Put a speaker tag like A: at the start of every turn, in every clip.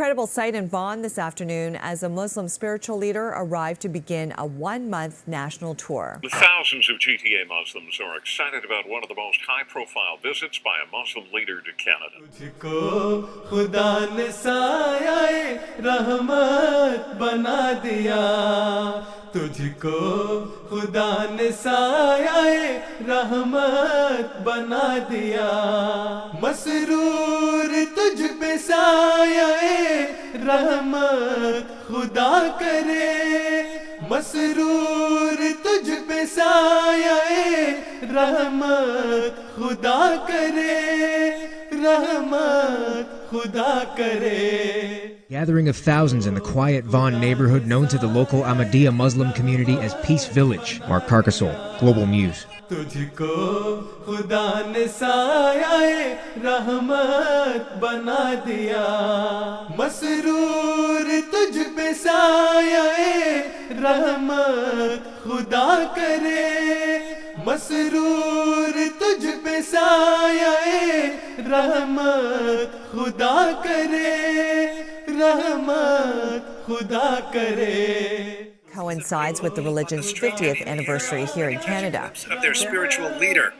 A: incredible sight in Vaughan this afternoon as a Muslim spiritual leader arrived to begin a one-month national tour.
B: Thousands of GTA Muslims are excited about one of the most high-profile visits by a Muslim leader to Canada.
C: तुझको खुदा ने साया रहमत बना दिया मसरूर तुझ पे साया रहमत खुदा करे मसरूर तुझ पे साया रहमत खुदा करे रहमत खुदा करे.
D: Gathering of thousands in the quiet Vaughan neighborhood known to the local Ahmadiyya Muslim community as Peace Village. Mark Carcassol, Global News.
C: तुझको खुदा ने साया रहमत बना दिया मसरूर तुझ पे साया रहमत खुदा करे मसरूर तुझ पे साया रहमत खुदा करे रहमत खुदा करे.
A: Coincides with the religion's 50th anniversary here in Canada.
E: Of their spiritual leader.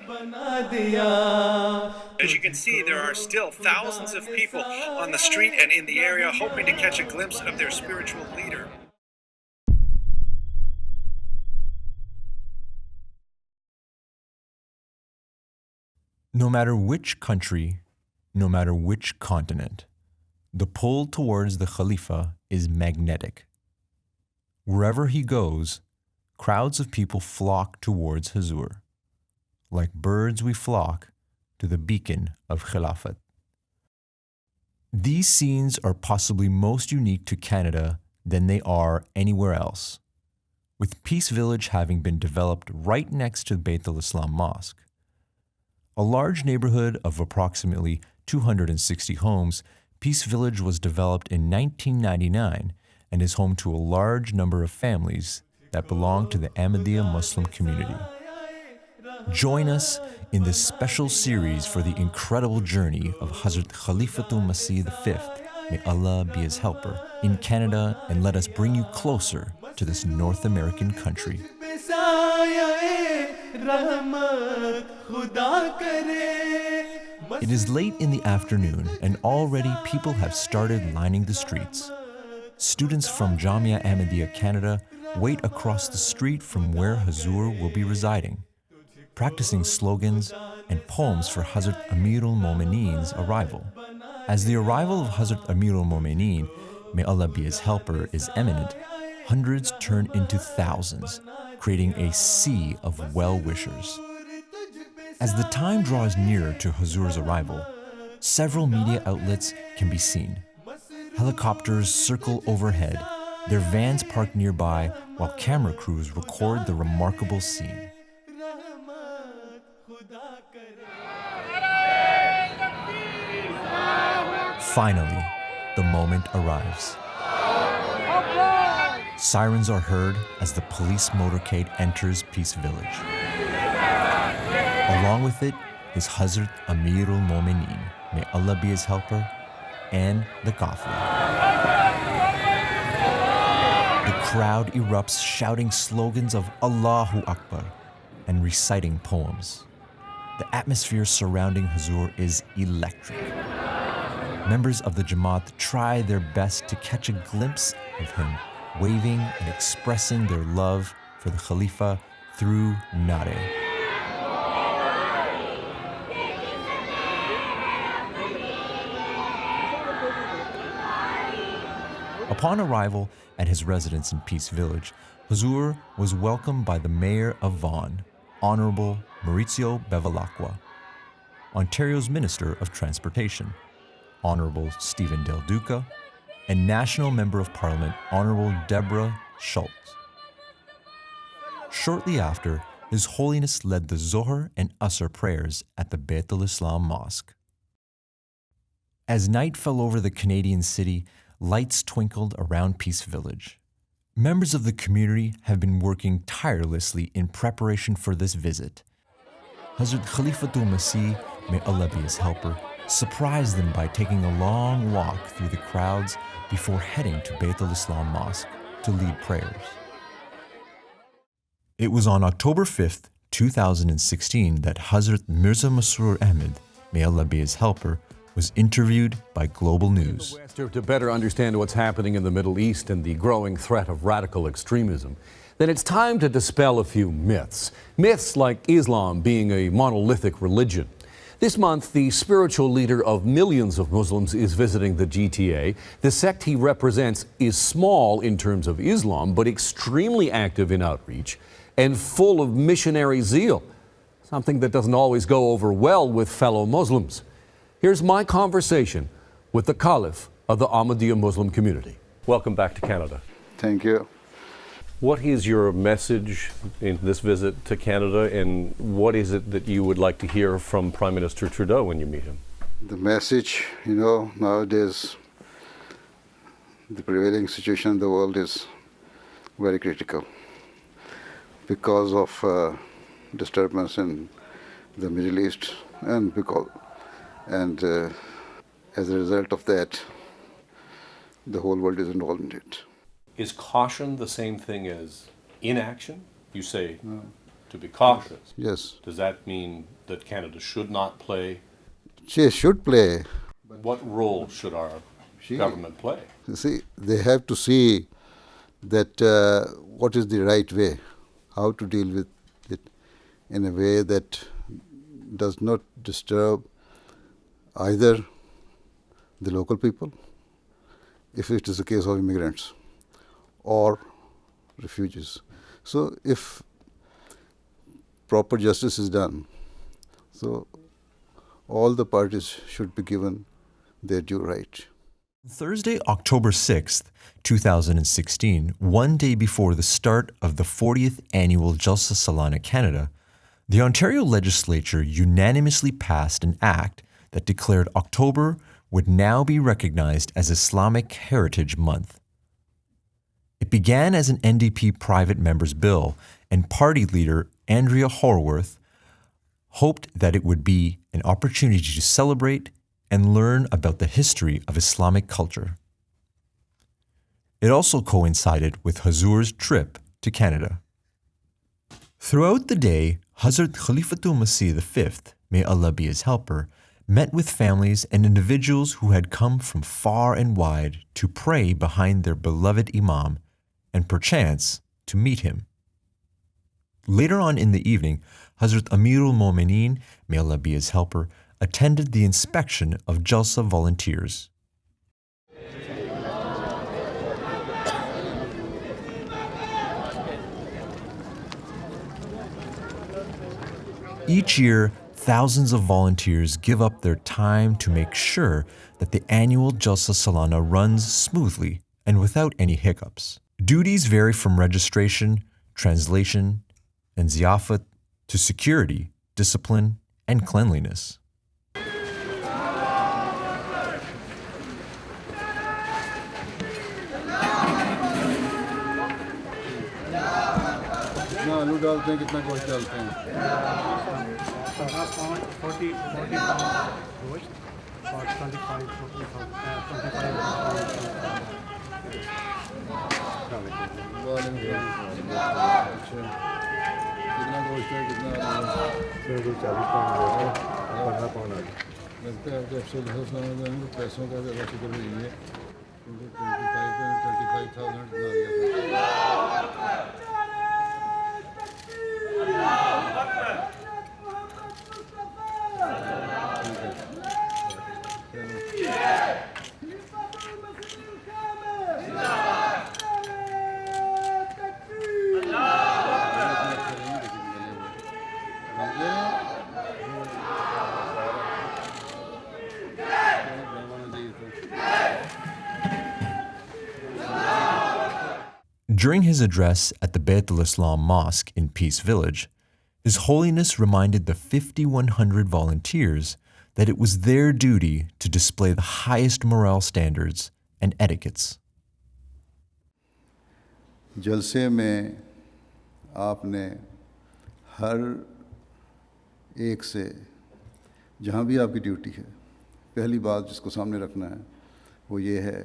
E: As you can see, there are still thousands of people on the street and in the area hoping to catch a glimpse of their spiritual leader.
F: No matter which country, no matter which continent, the pull towards the Khalifa is magnetic. Wherever he goes, crowds of people flock towards Huzoor. Like birds we flock to the beacon of Khilafat. These scenes are possibly most unique to Canada than they are anywhere else, with Peace Village having been developed right next to Bethel Aslam Mosque. A large neighborhood of approximately 260 homes, Peace Village was developed in 1999 and is home to a large number of families that belong to the Ahmadiyya Muslim community. Join us in this special series for the incredible journey of Hazrat Khalifatul Masih V, may Allah be his helper, in Canada, and let us bring you closer to this North American country. It is late in the afternoon and already people have started lining the streets. Students from Jamia Ahmadiyya Canada wait across the street from where Huzoor will be residing, practicing slogans and poems for Hazrat Amirul Momineen's arrival. As the arrival of Hazrat Amirul Momineen, may Allah be his helper, is imminent, hundreds turn into thousands, creating a sea of well-wishers. As the time draws nearer to Huzoor's arrival, several media outlets can be seen. Helicopters circle overhead, their vans park nearby while camera crews record the remarkable scene. Finally, the moment arrives. Sirens are heard as the police motorcade enters Peace Village. Along with it is Hazrat Amirul Momineen, may Allah be his helper, and the Qafla. The crowd erupts shouting slogans of Allahu Akbar and reciting poems. The atmosphere surrounding Huzoor is electric. Members of the Jamaat try their best to catch a glimpse of him, waving and expressing their love for the Khalifa through nare. Upon arrival at his residence in Peace Village, Huzoor was welcomed by the Mayor of Vaughan, Honorable Maurizio Bevilacqua, Ontario's Minister of Transportation, Honorable Stephen Del Duca, and National Member of Parliament, Honorable Deborah Schultz. Shortly after, His Holiness led the Zohar and Asr prayers at the Bethel Aslam Mosque. As night fell over the Canadian city, lights twinkled around Peace Village. Members of the community have been working tirelessly in preparation for this visit. Hazrat Khalifatul Masih, may Allah be his helper, surprised them by taking a long walk through the crowds before heading to Bethel Islam Mosque to lead prayers. It was on October 5th, 2016 that Hadhrat Mirza Masroor Ahmad, may Allah be his helper, was interviewed by Global News.
G: To better understand what's happening in the Middle East and the growing threat of radical extremism, then it's time to dispel a few myths. Myths like Islam being a monolithic religion. This month, the spiritual leader of millions of Muslims is visiting the GTA. The sect he represents is small in terms of Islam, but extremely active in outreach and full of missionary zeal, something that doesn't always go over well with fellow Muslims. Here's my conversation with the Caliph of the Ahmadiyya Muslim community. Welcome back to Canada.
H: Thank you.
G: What is your message in this visit to Canada, and what is it that you would like to hear from Prime Minister Trudeau when you meet him?
H: The message, nowadays the prevailing situation in the world is very critical because of disturbance in the Middle East, and as a result of that, the whole world is involved in it.
G: Is caution the same thing as inaction? You say to be cautious.
H: Yes.
G: Does that mean that Canada should not play?
H: She should play.
G: What role should our government play?
H: You see, they have to see that what is the right way, how to deal with it in a way that does not disturb either the local people, if it is a case of immigrants, or refugees. So if proper justice is done, so all the parties should be given their due right.
F: Thursday, October 6th, 2016, one day before the start of the 40th annual Jalsa Salana Canada, the Ontario legislature unanimously passed an act that declared October would now be recognized as Islamic Heritage Month. It began as an NDP private member's bill, and party leader Andrea Horwath hoped that it would be an opportunity to celebrate and learn about the history of Islamic culture. It also coincided with Huzoor's trip to Canada. Throughout the day, Hazrat Khalifatul Masih V, may Allah be his helper, met with families and individuals who had come from far and wide to pray behind their beloved Imam and perchance to meet him. Later on in the evening, Hazrat Amirul Momineen, may Allah be his helper, attended the inspection of Jalsa volunteers. Each year, thousands of volunteers give up their time to make sure that the annual Jalsa Salana runs smoothly and without any hiccups. Duties vary from registration, translation, and ziyafat to security, discipline, and cleanliness.
H: आलू डालते हैं कितना गोश्त डालते हैं
C: 40 गोश्त है कितना 40 पाउंड लगता है तो अफसर पैसों का ज़्यादा फिक्र नहीं है क्योंकि 25,000 इतना दिया
F: During his address at the Bethel Islam Mosque in Peace Village, His Holiness reminded the 5,100 volunteers that it was their duty to display the highest morale standards and etiquettes.
H: जलसे में आपने हर एक से जहाँ भी आपकी ड्यूटी है پہلی بات جس کو سامنے رکھنا ہے وہ یہ ہے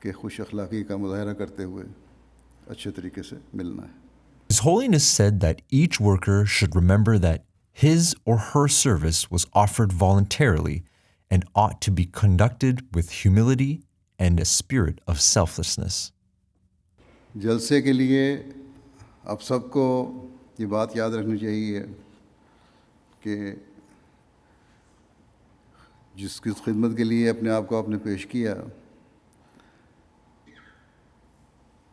H: کہ خوش اخلاقی کا مظاہرہ کرتے ہوئے اچھے طریقے سے ملنا ہے.
F: His Holiness said that each worker should remember that his or her service was offered voluntarily and ought to be conducted with humility and a spirit of selflessness.
H: جلسے کے لیے آپ سب کو یہ بات یاد رکھنی چاہیے کہ جس کی خدمت کے لیے اپنے آپ کو آپ نے پیش کیا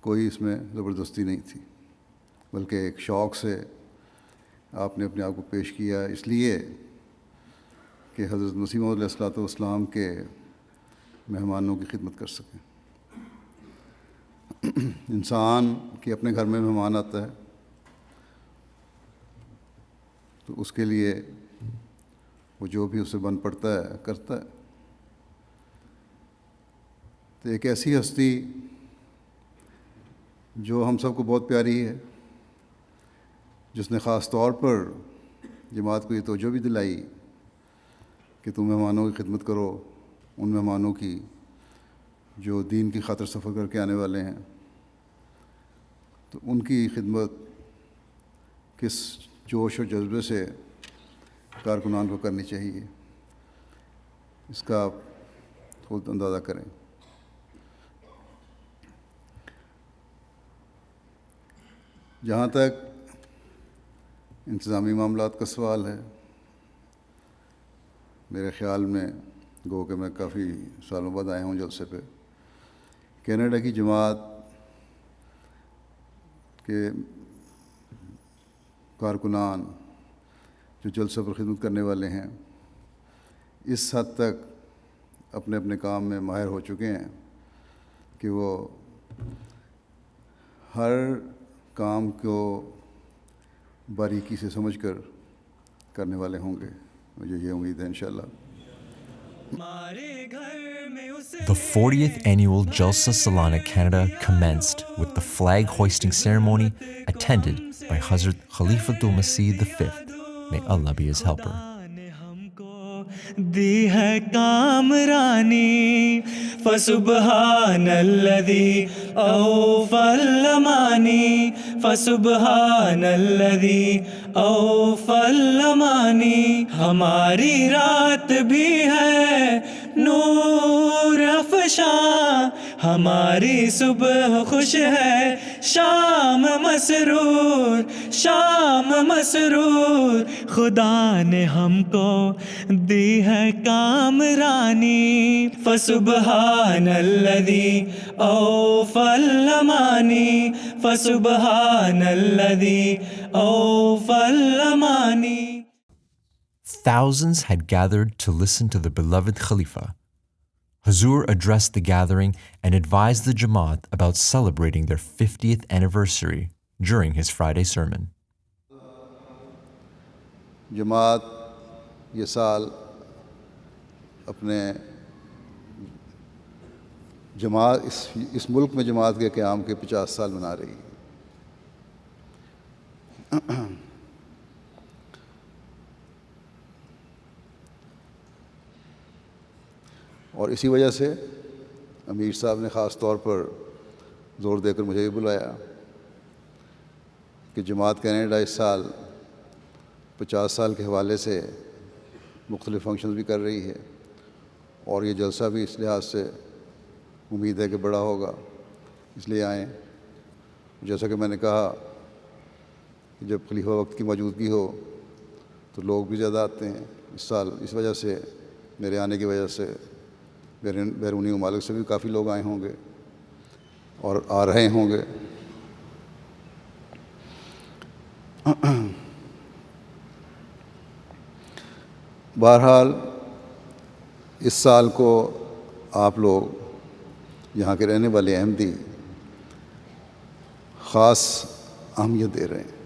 H: کوئی اس میں زبردستی نہیں تھی، بلکہ ایک شوق سے آپ نے اپنے آپ کو پیش کیا اس لیے کہ حضرت مسیح موعود علیہ الصلوۃ والسلام کے مہمانوں کی خدمت کر سکیں. انسان کے اپنے گھر میں مہمان آتا ہے تو اس کے لیے وہ جو بھی اسے بن پڑتا ہے کرتا ہے. تو ایک ایسی ہستی جو ہم سب کو بہت پیاری ہے، جس نے خاص طور پر جماعت کو یہ توجہ بھی دلائی کہ تم مہمانوں کی خدمت کرو، ان مہمانوں کی جو دین کی خاطر سفر کر کے آنے والے ہیں، تو ان کی خدمت کس جوش و جذبے سے کارکنان کو کرنی چاہیے، اس کا آپ خود اندازہ کریں. جہاں تک انتظامی معاملات کا سوال ہے، میرے خیال میں گو کہ میں کافی سالوں بعد آیا ہوں جلسے پہ، کینیڈا کی جماعت کے کارکنان جو جلسے پر خدمت کرنے والے ہیں اس حد تک اپنے اپنے کام میں ماہر ہو چکے ہیں کہ وہ ہر کام کو باریکی سے سمجھ کر کرنے والے ہوں گے. مجھے یہ امید ہے انشاءاللہ.
F: The 40th annual Jalsa Salana Canada commenced with the flag hoisting ceremony attended by Hazrat Khalifatul Masih V. May Allah be his helper.
I: دی ہے کامرانی فسبحان الذی اوفى الامانی فسبحان الذی اوفى الامانی. ہماری رات بھی ہے نور افشاں، ہماری صبح خوش ہے شام مسرور، شام مسرور. خدا نے ہم کو دی ہے کامرانی فسبحان الذی اوفى الامانی فسبحان الذی اوفى الامانی.
F: Thousands had gathered to listen to the beloved Khalifa. Huzoor addressed the gathering and advised the Jamaat about celebrating their 50th anniversary during his Friday sermon.
H: جماعت یہ سال اپنے جماعت اس ملک میں جماعت کے قیام کے 50 سال منا رہی ہے. اور اسی وجہ سے امیر صاحب نے خاص طور پر زور دے کر مجھے یہ بلایا کہ جماعت کینیڈا اس سال 50 سال کے حوالے سے مختلف فنکشنز بھی کر رہی ہے، اور یہ جلسہ بھی اس لحاظ سے امید ہے کہ بڑا ہوگا، اس لیے آئیں. جیسا کہ میں نے کہا کہ جب خلیفہ وقت کی موجودگی ہو تو لوگ بھی زیادہ آتے ہیں. اس سال اس وجہ سے میرے آنے کی وجہ سے بیرونی ممالک سے بھی کافی لوگ آئے ہوں گے اور آ رہے ہوں گے. بہرحال اس سال کو آپ لوگ یہاں کے رہنے والے احمدی خاص اہمیت دے رہے ہیں.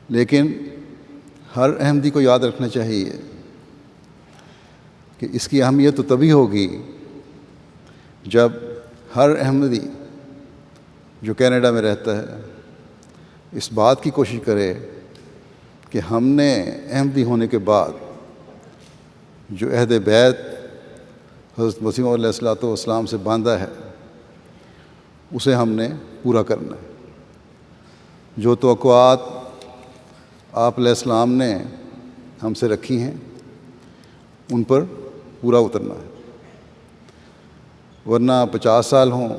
H: لیکن ہر احمدی کو یاد رکھنا چاہیے کہ اس کی اہمیت تو تبھی ہوگی جب ہر احمدی جو کینیڈا میں رہتا ہے इस बात की कोशिश करें कि हमने अहमदी होने के बाद जो अहद बैत हज़रत मसीह मौऊद अलैहिस्सलाम से बांधा है उसे हमने पूरा करना है। जो तवक्कुआत आप अलैहिस्सलाम ने हमसे रखी हैं उन पर पूरा उतरना है, वरना 50 साल हों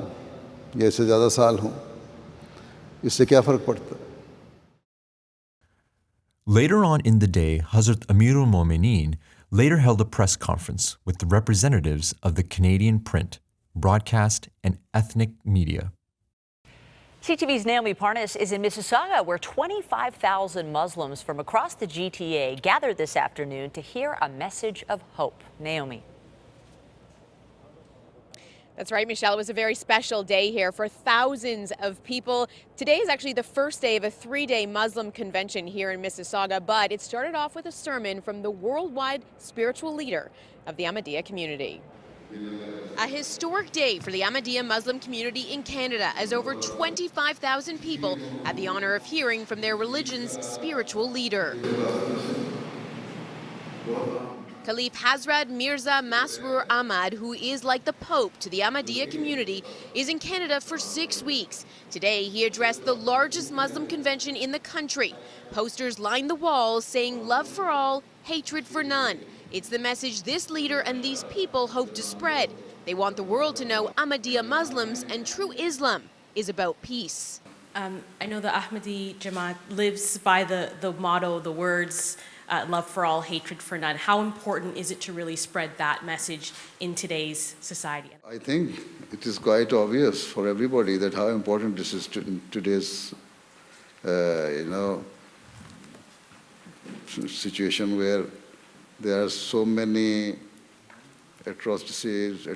H: या इससे ज़्यादा साल हों, इससे क्या फ़र्क पड़ता है।
F: Later on in the day, Hazrat Amirul Momineen later held a press conference with the representatives of the Canadian print, broadcast, and ethnic media.
J: CTV's Naomi Parnas is in Mississauga, where 25,000 Muslims from across the GTA gathered this afternoon to hear a message of hope. Naomi.
K: That's right, Michelle. It was a very special day here for thousands of people. Today is actually the first day of a 3-day Muslim convention here in Mississauga, but it started off with a sermon from the worldwide spiritual leader of the Ahmadiyya community. A historic day for the Ahmadiyya Muslim community in Canada, as over 25,000 people had the honor of hearing from their religion's spiritual leader. Caliph Hadhrat Mirza Masroor Ahmad, who is like the Pope to the Ahmadiyya community, is in Canada for 6 weeks. Today, he addressed the largest Muslim convention in the country. Posters lined the walls saying love for all, hatred for none. It's the message this leader and these people hope to spread. They want the world to know Ahmadiyya Muslims and true Islam is about peace.
L: I know the Ahmadi Jamaat lives by the motto, the words, love for all, hatred for none. How important is it to really spread that message in today's society?
H: I think it is quite obvious for everybody that how important this is to today's, situation where there are so many atrocities,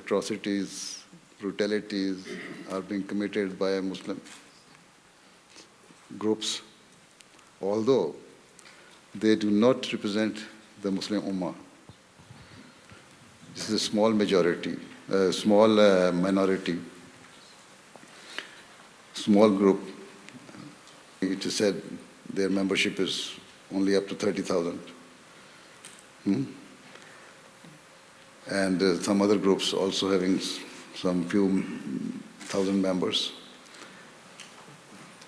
H: brutalities are being committed by Muslim groups, although they do not represent the Muslim Ummah. This is a small majority, small minority, small group. It is said their membership is only up to 30,000. And some other groups also having some few thousand members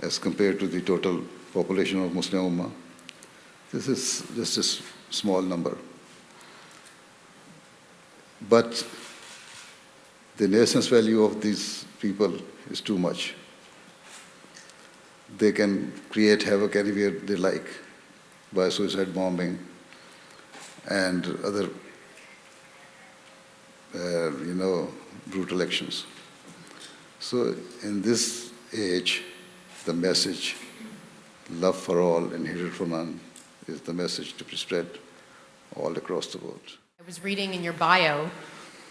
H: as compared to the total population of Muslim Ummah. This is just a small number. But the nuisance value of these people is too much. They can create havoc anywhere they like by suicide bombing and other, brutal actions. So in this age, the message, love for all and hatred for none, is the message to be spread all across the world.
K: I was reading in your bio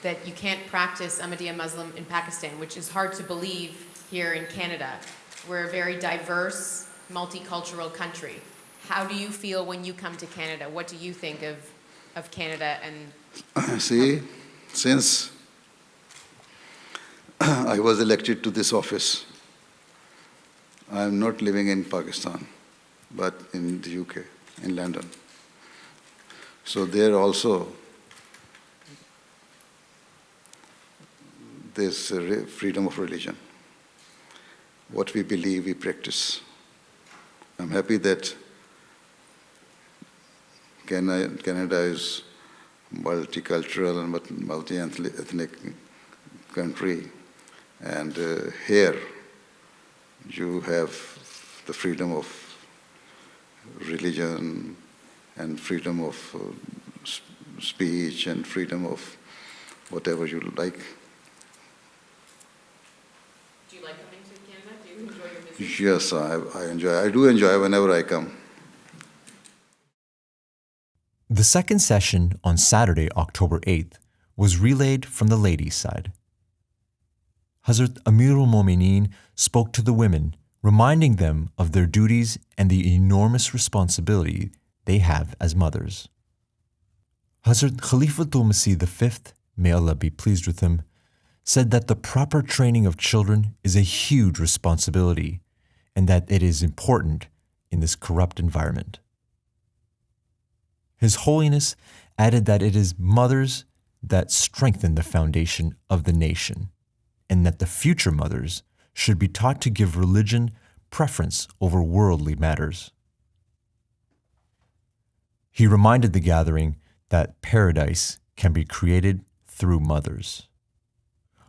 K: that you can't practice Ahmadiyya Muslim in Pakistan, which is hard to believe here in Canada. We're a very diverse, multicultural country. How do you feel when you come to Canada? What do you think of Canada? And
H: see, since I was elected to this office, I am not living in Pakistan, but in the UK, in London. So there also there's freedom of religion. What we believe, we practice. I'm happy that Canada is multicultural and multi-ethnic country, and here you have the freedom of religion and freedom of speech and freedom of whatever you like.
K: do you like coming to Canada? Do you enjoy your visit?
H: Yes, I do enjoy whenever I come.
F: The second session on Saturday, October 8th, was relayed from the ladies' side. Hazrat Amirul Momineen spoke to the women, reminding them of their duties and the enormous responsibility they have as mothers. Hazrat Khalifatul Masih V, may Allah be pleased with him, said that the proper training of children is a huge responsibility and that it is important in this corrupt environment. His Holiness added that it is mothers that strengthen the foundation of the nation, and that the future mothers should be taught to give religion preference over worldly matters. He reminded the gathering that paradise can be created through mothers.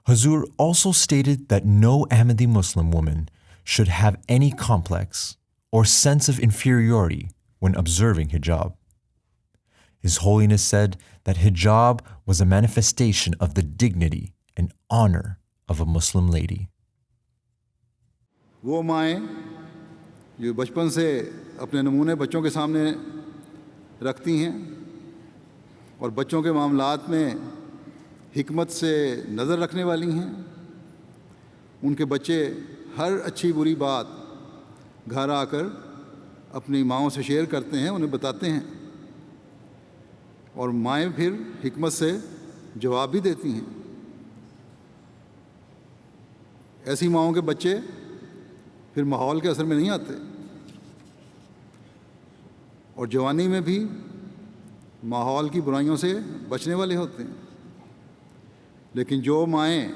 F: Huzoor also stated that no Ahmadi Muslim woman should have any complex or sense of inferiority when observing hijab. His Holiness said that hijab was a manifestation of the dignity and honor of a Muslim lady.
H: وہ مائیں جو بچپن سے اپنے نمونے بچوں کے سامنے رکھتی ہیں اور بچوں کے معاملات میں حکمت سے نظر رکھنے والی ہیں، ان کے بچے ہر اچھی بری بات گھر آ کر اپنی ماؤں سے شیئر کرتے ہیں، انہیں بتاتے ہیں، اور مائیں پھر حکمت سے جواب بھی دیتی ہیں۔ ایسی ماؤں کے بچے پھر ماحول کے اثر میں نہیں آتے، اور جوانی میں بھی ماحول کی برائیوں سے بچنے والے ہوتے ہیں۔ لیکن جو مائیں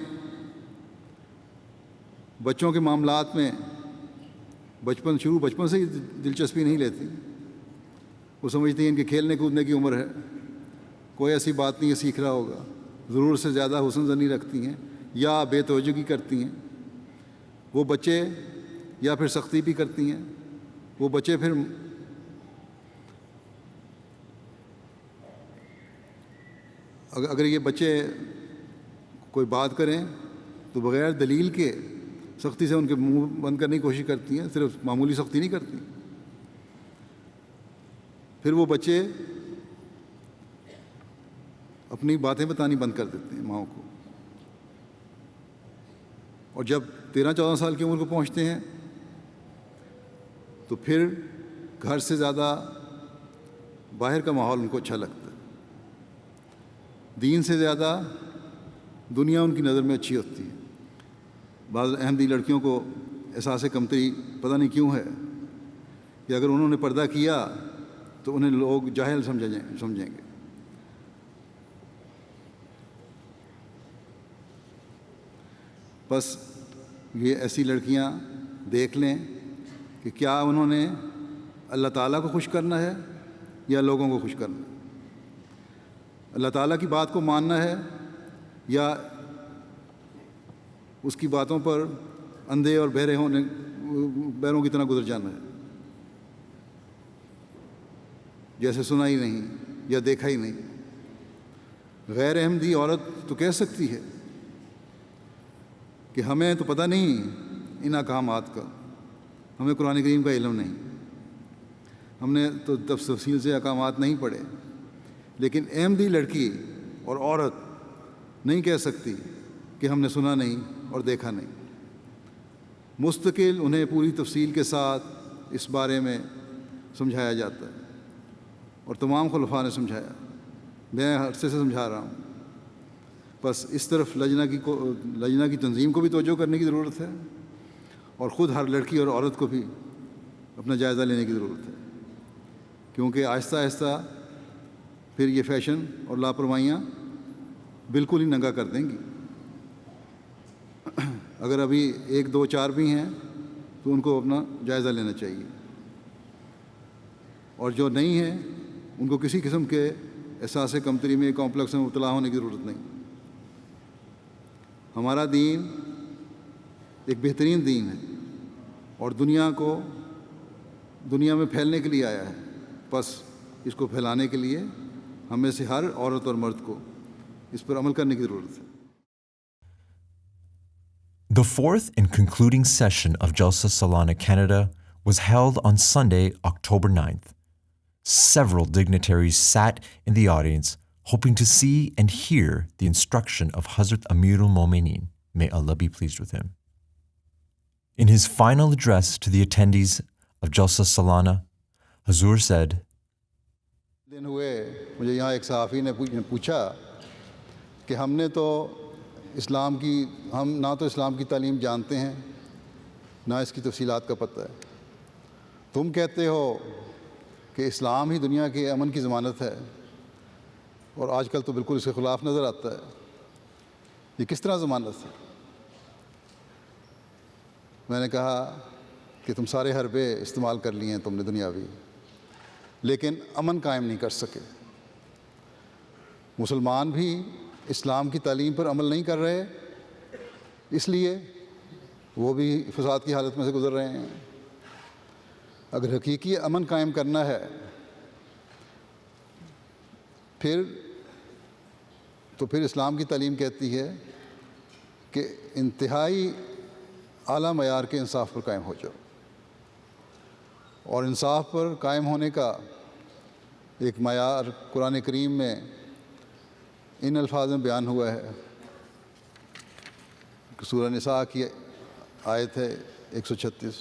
H: بچوں کے معاملات میں بچپن سے ہی دلچسپی نہیں لیتی، وہ سمجھتی ہیں ان کے کھیلنے کودنے کی عمر ہے، کوئی ایسی بات نہیں ہے سیکھ رہا ہوگا، ضرور سے زیادہ حسن زنی رکھتی ہیں یا بے توجہی کرتی ہیں، وہ بچے یا پھر سختی بھی کرتی ہیں، وہ بچے پھر اگر یہ بچے کوئی بات کریں تو بغیر دلیل کے سختی سے ان کے منہ بند کرنے کی کوشش کرتی ہیں، صرف معمولی سختی نہیں کرتی، پھر وہ بچے اپنی باتیں بتانی بند کر دیتے ہیں ماؤں کو، اور جب 13-14 سال کی عمر کو پہنچتے ہیں تو پھر گھر سے زیادہ باہر کا ماحول ان کو اچھا لگتا ہے، دین سے زیادہ دنیا ان کی نظر میں اچھی ہوتی ہے۔ بعض احمدی لڑکیوں کو احساس کمتری پتہ نہیں کیوں ہے کہ اگر انہوں نے پردہ کیا تو انہیں لوگ جاہل سمجھیں گے۔ بس یہ ایسی لڑکیاں دیکھ لیں کہ کیا انہوں نے اللہ تعالیٰ کو خوش کرنا ہے یا لوگوں کو خوش کرنا ہے، اللہ تعالیٰ کی بات کو ماننا ہے یا اس کی باتوں پر اندھے اور بہروں کی طرح گزر جانا ہے، جیسے سنا ہی نہیں یا دیکھا ہی نہیں۔ غیر احمدی عورت تو کہہ سکتی ہے کہ ہمیں تو پتہ نہیں ان احکامات کا، ہمیں قرآن کریم کا علم نہیں، ہم نے تو تفصیل سے احکامات نہیں پڑھے، لیکن احمدی لڑکی اور عورت نہیں کہہ سکتی کہ ہم نے سنا نہیں اور دیکھا نہیں۔ مستقل انہیں پوری تفصیل کے ساتھ اس بارے میں سمجھایا جاتا ہے، اور تمام خلفاء نے سمجھایا، میں عرصے سے سمجھا رہا ہوں۔ بس اس طرف لجنہ کی تنظیم کو بھی توجہ کرنے کی ضرورت ہے، اور خود ہر لڑکی اور عورت کو بھی اپنا جائزہ لینے کی ضرورت ہے، کیونکہ آہستہ آہستہ پھر یہ فیشن اور لاپرواہیاں بالکل ہی ننگا کر دیں گی۔ اگر ابھی 1 2 4 بھی ہیں تو ان کو اپنا جائزہ لینا چاہیے، اور جو نہیں ہیں ان کو کسی قسم کے احساس کمتری میں کمپلیکس میں مبتلا ہونے کی ضرورت نہیں۔ ہمارا دین ایک بہترین دین ہے اور دنیا میں پھیلنے کے لیے آیا ہے، بس اس کو پھیلانے کے لیے ہم میں سے ہر عورت اور مرد کو اس پر عمل کرنے کی ضرورت ہے۔
F: The fourth and concluding session of Jalsa Salana Canada was held on Sunday, October 9th. Several dignitaries sat in the audience, hoping to see and hear the instruction of Hazrat Amirul Momineen, may Allah be pleased with him. In his final address to the attendees of Jalsa Salana, Huzoor said,
H: دن ہوئے مجھے یہاں ایک صحافی نے پوچھا کہ ہم نہ تو اسلام کی تعلیم جانتے ہیں، نہ اس کی تفصیلات کا پتہ ہے، تم کہتے ہو کہ اسلام ہی دنیا کے امن کی ضمانت ہے، اور آج کل تو بالکل اس کے خلاف نظر آتا ہے. یہ کس طرح ضمانت ہے؟ میں نے کہا کہ تم سارے حربے استعمال کر لیے ہیں تم نے دنیاوی، لیکن امن قائم نہیں کر سکے. مسلمان بھی اسلام کی تعلیم پر عمل نہیں کر رہے، اس لیے وہ بھی فساد کی حالت میں سے گزر رہے ہیں. اگر حقیقی امن قائم کرنا ہے پھر اسلام کی تعلیم کہتی ہے کہ انتہائی اعلیٰ معیار کے انصاف پر قائم ہو جاؤ. اور انصاف پر قائم ہونے کا ایک معیار قرآن کریم میں ان الفاظ میں بیان ہوا ہے. سورہ نساء کی آیت ہے 136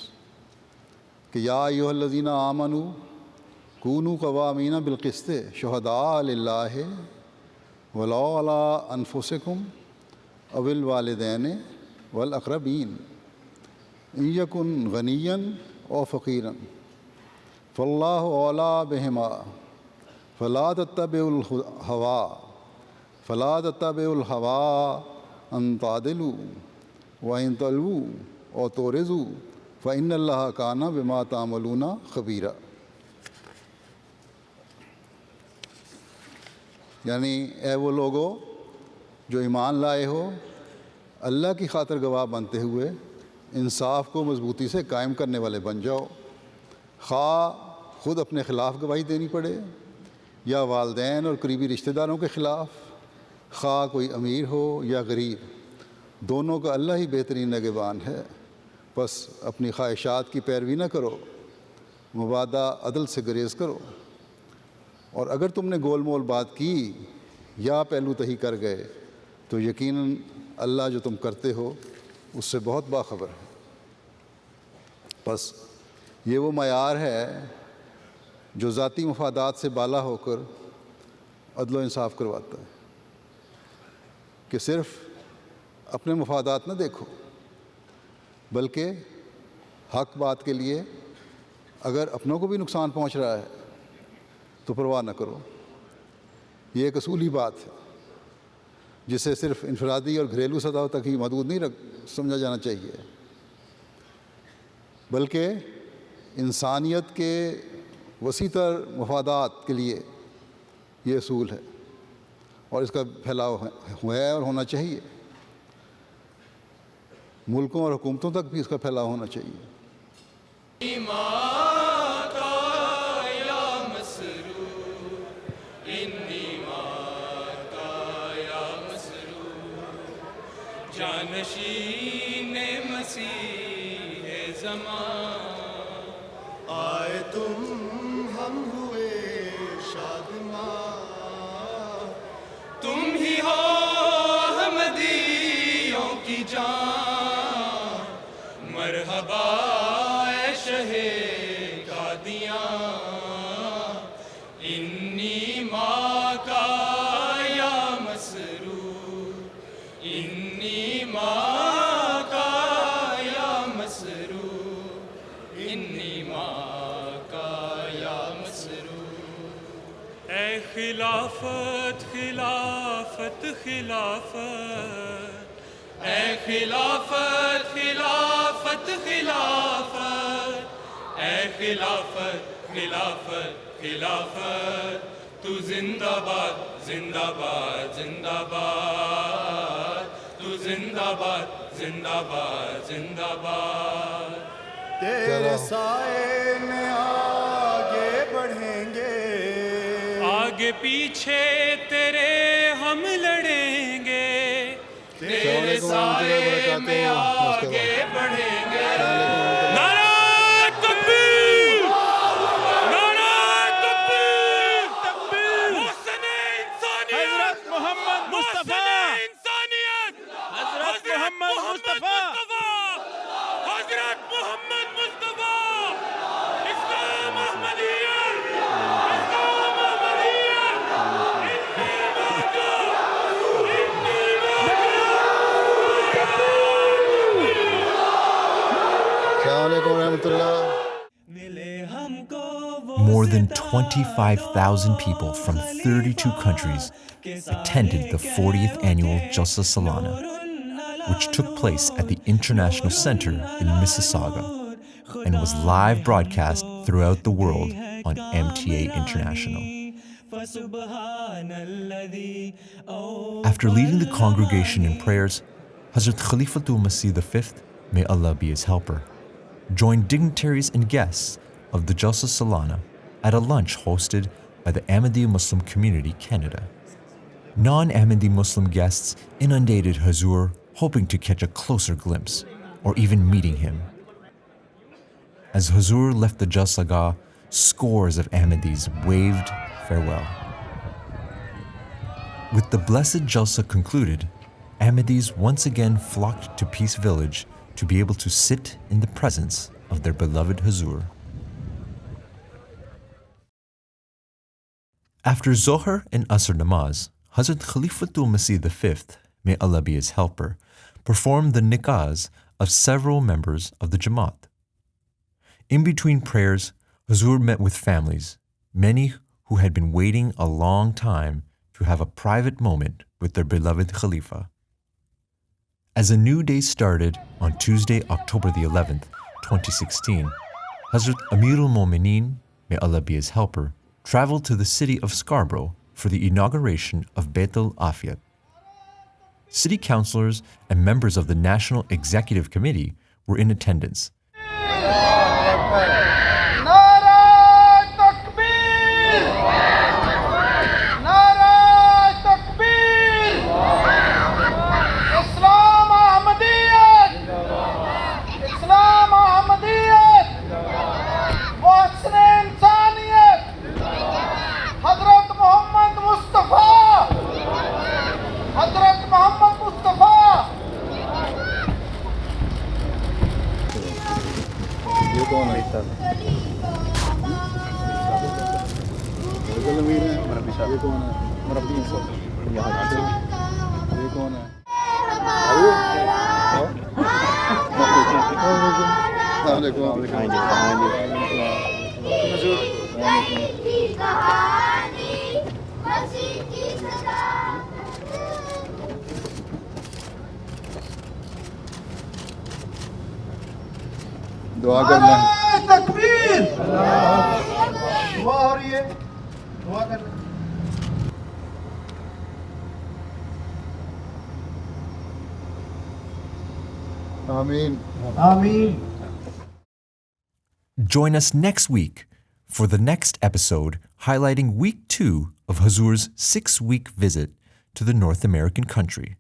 H: کہ یا ایھا الذین آمنوا کونوا قوامین بالقسط شہداء للہ ولو علی انفسکم او الوالدین والاقربین ان یکن غنیا او فقیرا فاللہ اولی بہما فلا تتبعوا الہوی ان تعدلوا وان تلووا او تورثوا فإن اللہ کان بما تعملون خبیرا. یعنی اے وہ لوگو جو ایمان لائے ہو، اللہ کی خاطر گواہ بنتے ہوئے انصاف کو مضبوطی سے قائم کرنے والے بن جاؤ، خواہ خود اپنے خلاف گواہی دینی پڑے یا والدین اور قریبی رشتہ داروں کے خلاف، خواہ کوئی امیر ہو یا غریب، دونوں کا اللہ ہی بہترین نگہبان ہے. بس اپنی خواہشات کی پیروی نہ کرو، مبادہ عدل سے گریز کرو. اور اگر تم نے گول مول بات کی یا پہلو تہی کر گئے تو یقیناً اللہ جو تم کرتے ہو اس سے بہت باخبر ہے. بس یہ وہ معیار ہے جو ذاتی مفادات سے بالا ہو کر عدل و انصاف کرواتا ہے کہ صرف اپنے مفادات نہ دیکھو، بلکہ حق بات کے لیے اگر اپنوں کو بھی نقصان پہنچ رہا ہے تو پرواہ نہ کرو. یہ ایک اصولی بات ہے جسے صرف انفرادی اور گھریلو سطح تک ہی محدود نہیں سمجھا جانا چاہیے، بلکہ انسانیت کے وسیع تر مفادات کے لیے یہ اصول ہے اور اس کا پھیلاؤ ہے اور ہونا چاہیے. ملکوں اور حکومتوں تک بھی اس کا پھیلاؤ ہونا چاہیے.
I: جانشین مسیح زمان آئے تم ہم ہوئے شادمان، تم ہی ہو احمدیوں کی جان، مرحبا اے شہ قادیاں، انی ماں کا یا مسرور، انی ماں کا یا مسرور، انی ماں کا یا مسرور. اے خلافت خلافت خلافت، اے خلافت خلافت خلافت، اے خلافت خلافت خلافت، تو زندہ باد زندہ باد زندہ باد، تو زندہ باد زندہ باد زندہ باد. تیرے سائے میں آگے بڑھیں گے، آگے پیچھے تیرے ہم لڑیں گے، تیرے سائے میں آگے بڑھیں گے. نعرہ تکبیر، نعرہ تکبیر، محسن انسانیت حضرت محمد مصطفیٰ، حضرت محمد مصطفیٰ، حضرت محمد مصطفیٰ، اسلام احمدیت، اسلام احمدیت، اتنی مانگا، اتنی مانگا. السلام
H: علیکم ورحمۃ اللہ.
I: ملے
F: more than 25,000 people from 32 countries attended the 40th annual Jalsa Salana, which took place at the International Center in Mississauga and was live broadcast throughout the world on MTA International. After leading the congregation in prayers, Hazrat Khalifatul Masih V, may Allah be his helper, joined dignitaries and guests of the Jalsa Salana at a lunch hosted by the Ahmadiyya Muslim Community Canada. Non-Ahmadiyya Muslim guests inundated Huzoor, hoping to catch a closer glimpse or even meeting him. As Huzoor left the Jalsagah, scores of Ahmadis waved farewell. With the blessed Jalsa concluded, Ahmadis once again flocked to Peace Village to be able to sit in the presence of their beloved Huzoor. After Zohar and Asr Namaz, Hazrat Khalifatul Masih V, may Allah be his helper, performed the nikahs of several members of the Jamaat. In between prayers, Huzoor met with families, many who had been waiting a long time to have a private moment with their beloved Khalifa. As a new day started on Tuesday, October the 11th, 2016, Hazrat Amirul Momineen, may Allah be his helper, traveled to the city of Scarborough for the inauguration of Bethel Afiyat. City councillors and members of the National Executive Committee were in attendance.
H: दुआ करना है।
I: तकबीर दुआ हो रही है दुआ करना
H: Ameen.
I: आमीन
F: Join us next week for the next episode highlighting week 2 of Huzoor's 6-week visit to the North American country.